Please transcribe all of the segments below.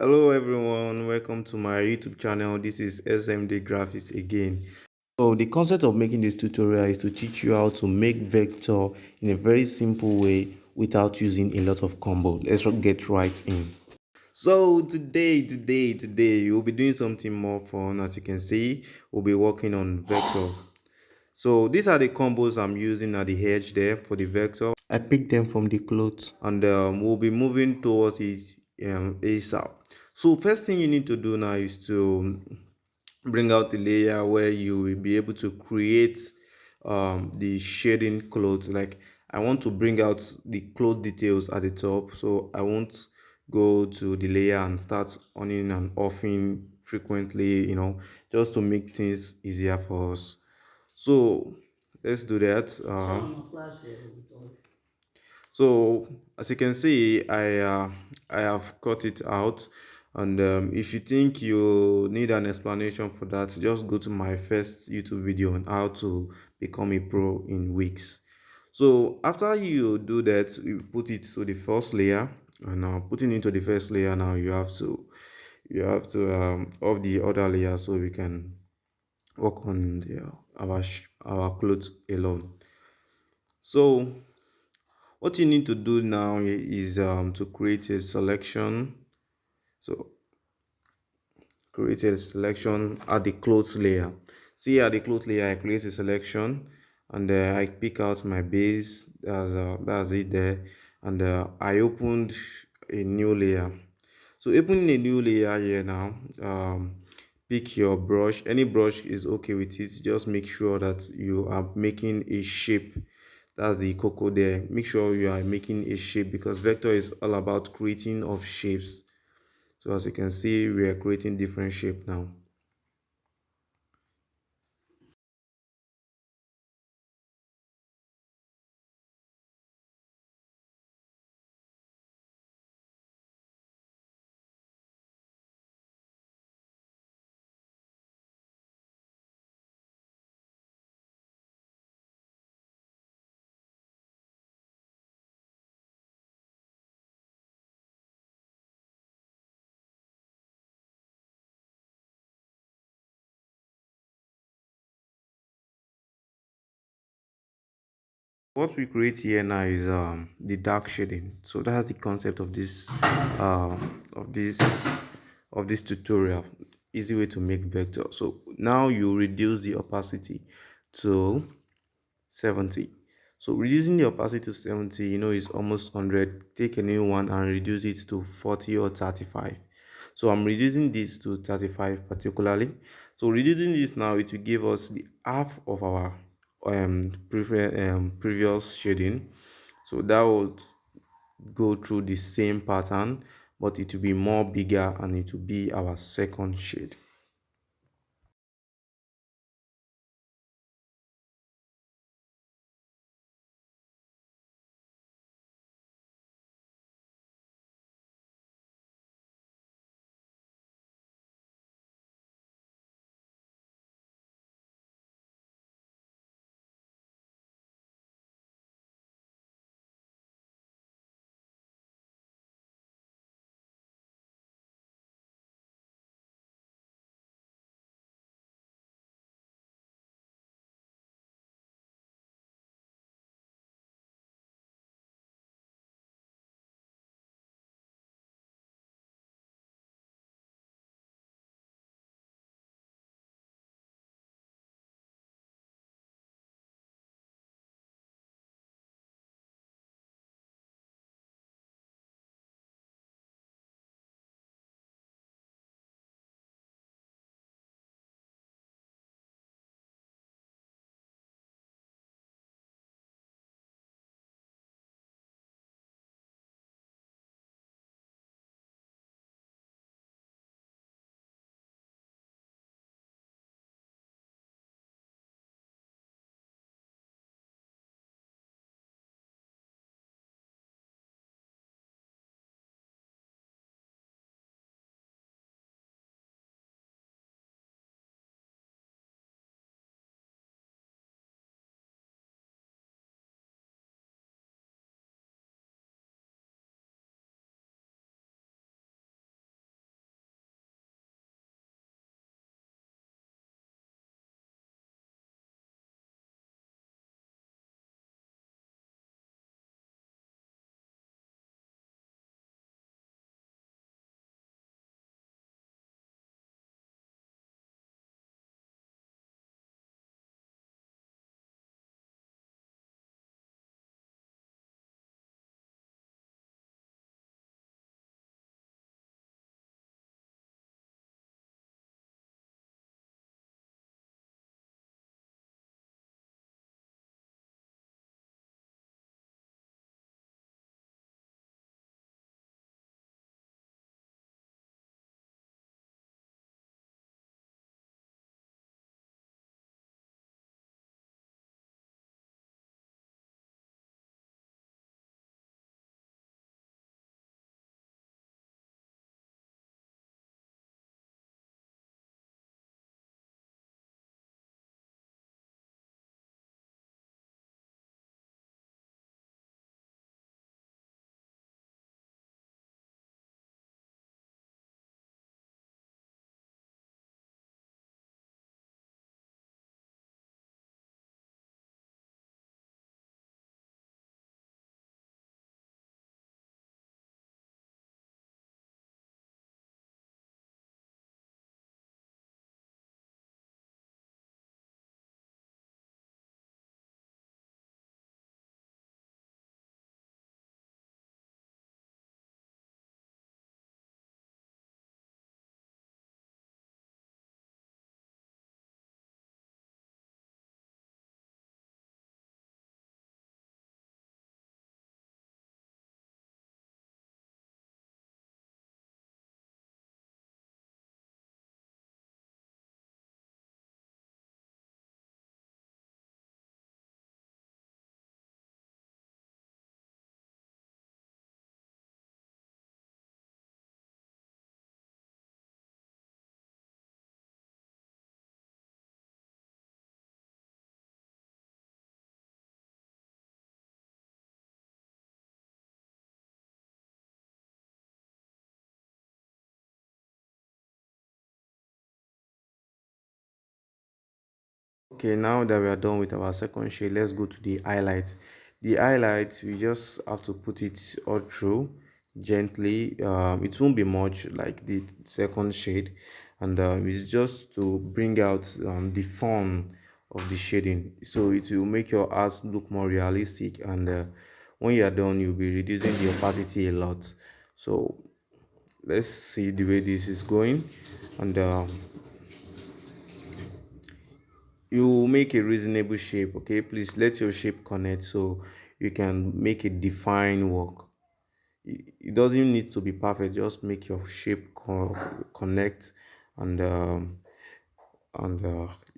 Hello everyone, welcome to my YouTube channel. This is SMD Graphics again. So the concept of making this tutorial is to teach you how to make vector in a very simple way without using a lot of combo. Let's get right in. So today we'll be doing something more fun. As you can see, we'll be working on vector. So these are the combos I'm using at the edge there for the vector. I picked them from the clothes and we'll be moving towards it ASAP. So first thing you need to do now is to bring out the layer where you will be able to create the shading clothes. Like I want to bring out the cloth details at the top, so I won't go to the layer and start on and offing frequently, just to make things easier for us. So let's do that. So as you can see, I have cut it out, and if you think you need an explanation for that, just go to my first YouTube video on how to become a pro in Wix. So after you do that, you put it to the first layer, and now putting into the first layer, now you have to off the other layer so we can work on our clothes alone. So what you need to do now is to create a selection. So create a selection at the clothes layer. See, at the clothes layer I create a selection, and I pick out my base. That's it there. And I opened a new layer. So opening a new layer here now, pick your brush. Any brush is okay with it. Just make sure that you are making a shape. That's the cocoa there. Make sure you are making a shape, because vector is all about creating of shapes. So as you can see, we are creating different shape now. What we create here now is the dark shading. So that's the concept of this uh, of this of this tutorial. Easy way to make vector. So now you reduce the opacity to 70. So reducing the opacity to 70, is almost 100. Take a new one and reduce it to 40 or 35. So I'm reducing this to 35 particularly. So reducing this now, it will give us the half of our previous shading. So that would go through the same pattern, but it will be more bigger and it will be our second shade. Okay, now that we are done with our second shade, let's go to the highlight. The highlight, we just have to put it all through gently. It won't be much like the second shade, and it's just to bring out the fun of the shading. So it will make your art look more realistic, and when you are done, you'll be reducing the opacity a lot. So let's see the way this is going, and you make a reasonable shape. Okay, please let your shape connect so you can make a defined work. It doesn't need to be perfect, just make your shape connect, and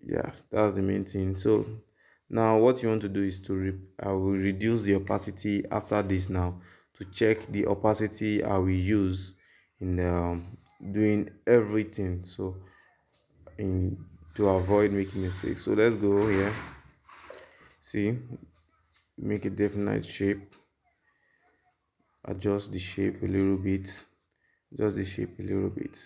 yes, that's the main thing. So now what you want to do is to I will reduce the opacity after this now to check the opacity I will use in doing everything, so in to avoid making mistakes. So let's go here. See, make a definite shape, adjust the shape a little bit, adjust the shape a little bit.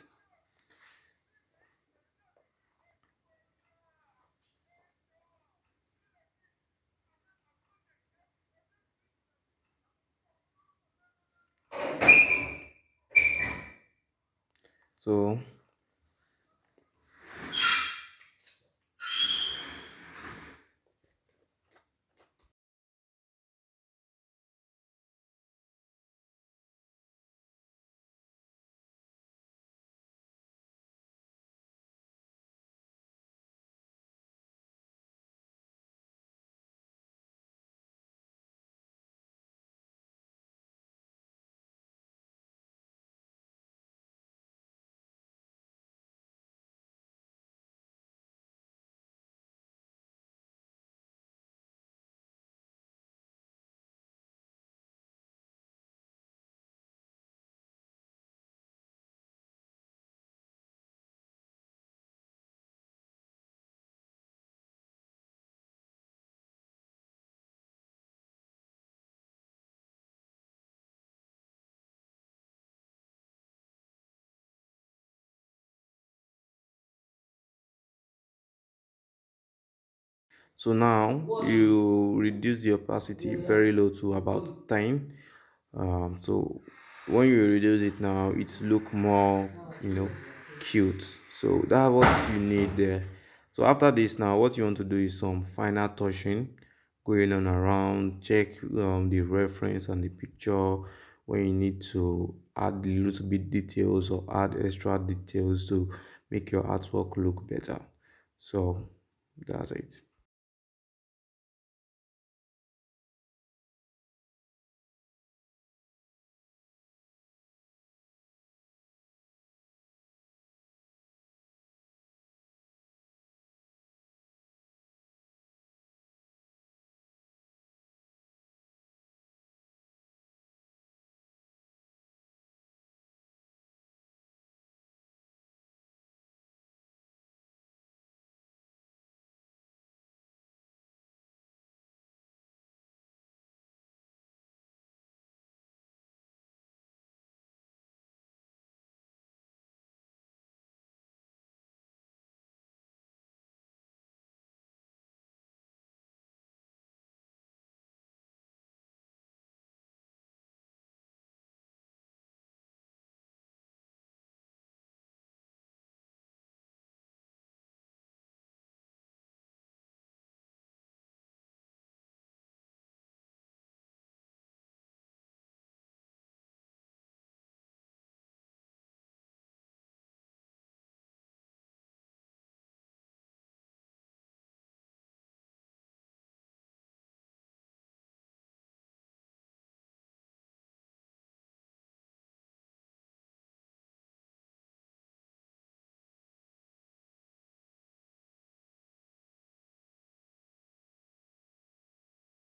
So now you reduce the opacity very low to about 10. So when you reduce it now, it look more, cute. So that's what you need there. So after this now, what you want to do is some final touching, going on around, check the reference and the picture when you need to add a little bit details or add extra details to make your artwork look better. So that's it.